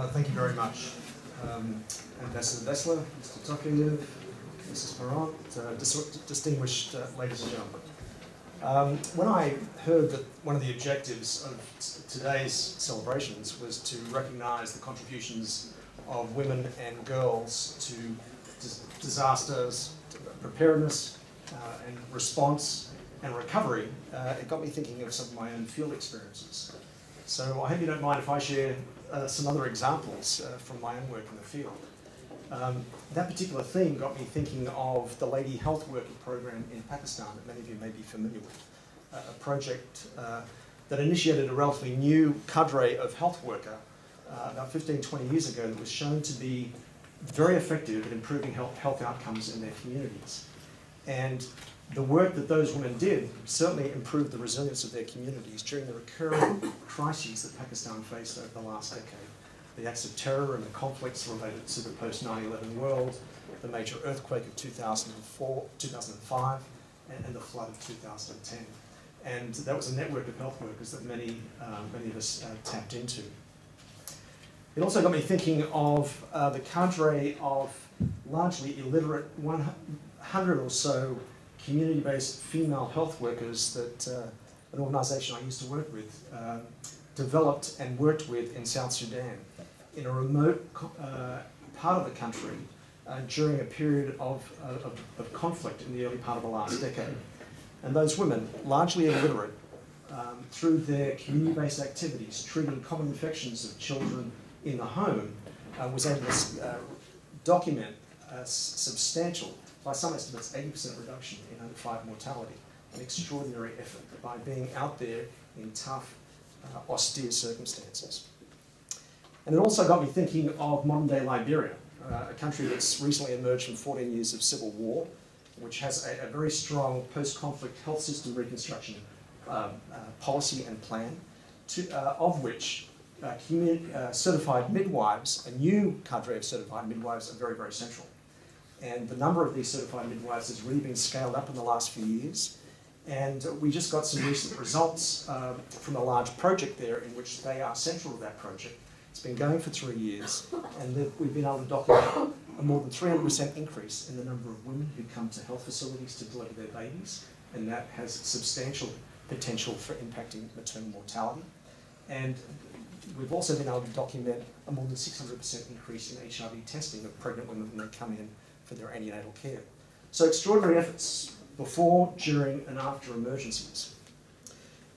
Thank you very much, Ambassador Vessler, Mr. Tokayev, Mrs. Parent, distinguished ladies and gentlemen. When I heard that one of the objectives of today's celebrations was to recognise the contributions of women and girls to disasters, to preparedness and response and recovery, it got me thinking of some of my own field experiences. So I hope you don't mind if I share some other examples from my own work in the field. That particular theme got me thinking of the Lady Health Worker program in Pakistan that many of you may be familiar with, a project that initiated a relatively new cadre of health worker about 15, 20 years ago that was shown to be very effective at improving health outcomes in their communities. And the work that those women did certainly improved the resilience of their communities during the recurring crises that Pakistan faced over the last decade. The acts of terror and the conflicts related to the post-9/11 world, the major earthquake of 2005, and the flood of 2010. And that was a network of health workers that many of us tapped into. It also got me thinking of the cadre of largely illiterate 100 or so community-based female health workers that an organisation I used to work with developed and worked with in South Sudan in a remote part of the country during a period of conflict in the early part of the last decade. And those women, largely illiterate, through their community-based activities, treating common infections of children in the home, was able to document a substantial, by some estimates, 80% reduction in under-5 mortality, an extraordinary effort by being out there in tough, austere circumstances. And it also got me thinking of modern-day Liberia, a country that's recently emerged from 14 years of civil war, which has a very strong post-conflict health system reconstruction policy and plan, of which certified midwives, a new cadre of certified midwives, are very, very central. And the number of these certified midwives has really been scaled up in the last few years. And we just got some recent results from a large project there in which they are central to that project. It's been going for 3 years, and we've been able to document a more than 300% increase in the number of women who come to health facilities to deliver their babies, and that has substantial potential for impacting maternal mortality. And we've also been able to document a more than 600% increase in HIV testing of pregnant women when they come in for their antenatal care. So extraordinary efforts before, during, and after emergencies.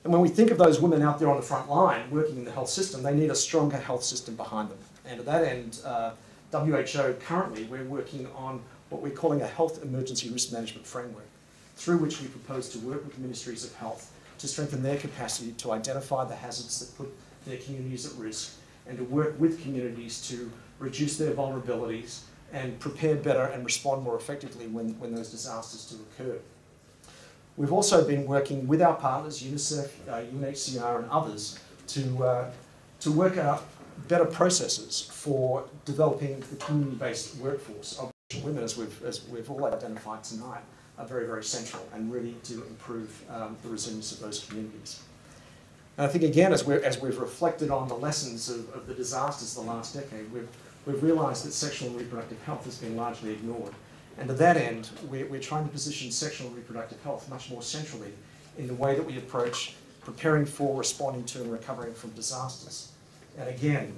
And when we think of those women out there on the front line working in the health system, they need a stronger health system behind them. And to that end, WHO currently, we're working on what we're calling a health emergency risk management framework, through which we propose to work with ministries of health to strengthen their capacity to identify the hazards that put their communities at risk, and to work with communities to reduce their vulnerabilities and prepare better and respond more effectively when those disasters do occur. We've also been working with our partners, UNICEF, UNHCR and others, to work out better processes for developing the community-based workforce of women, as we've all identified tonight, are very, very central and really do improve the resilience of those communities. And I think, again, as we've reflected on the lessons of the disasters of the last decade, we've realised that sexual and reproductive health has been largely ignored. And to that end, we're trying to position sexual and reproductive health much more centrally in the way that we approach preparing for, responding to, and recovering from disasters. And again,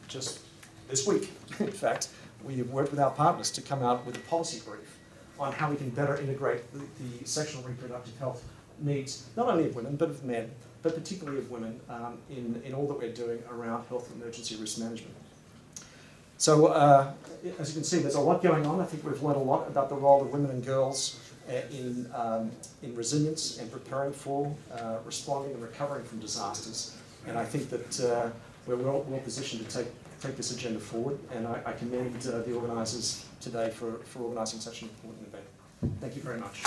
just this week, in fact, we have worked with our partners to come out with a policy brief on how we can better integrate the sexual and reproductive health needs, not only of women, but of men, but particularly of women, in all that we're doing around health emergency risk management. So, as you can see, there's a lot going on. I think we've learned a lot about the role of women and girls in resilience and preparing for, responding and recovering from disasters. And I think that we're well positioned to take this agenda forward. And I commend the organisers today for organising such an important event. Thank you very much.